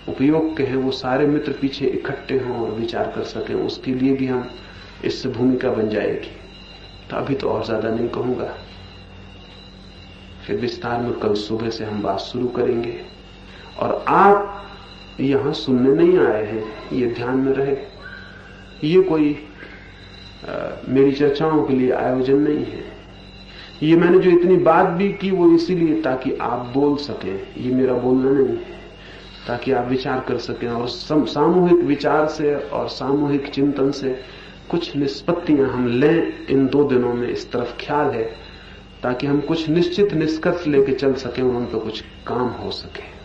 उपयोग के हैं। वो सारे मित्र पीछे इकट्ठे हों और विचार कर सकें, उसके लिए भी हम इससे भूमिका बन जाएगी। तो अभी तो और ज्यादा नहीं कहूंगा, फिर विस्तार में कल सुबह से हम बात शुरू करेंगे। और आप यहां सुनने नहीं आए हैं, ये ध्यान में रहे। ये कोई मेरी चर्चाओं के लिए आयोजन नहीं है। ये मैंने जो इतनी बात भी की वो इसीलिए ताकि आप बोल सकें। ये मेरा बोलना नहीं है, ताकि आप विचार कर सकें और सामूहिक विचार से और सामूहिक चिंतन से कुछ निष्पत्तियां हम लें इन 2 दिनों में। इस तरफ ख्याल है ताकि हम कुछ निश्चित निष्कर्ष लेके चल सकें और उन पर कुछ काम हो सके।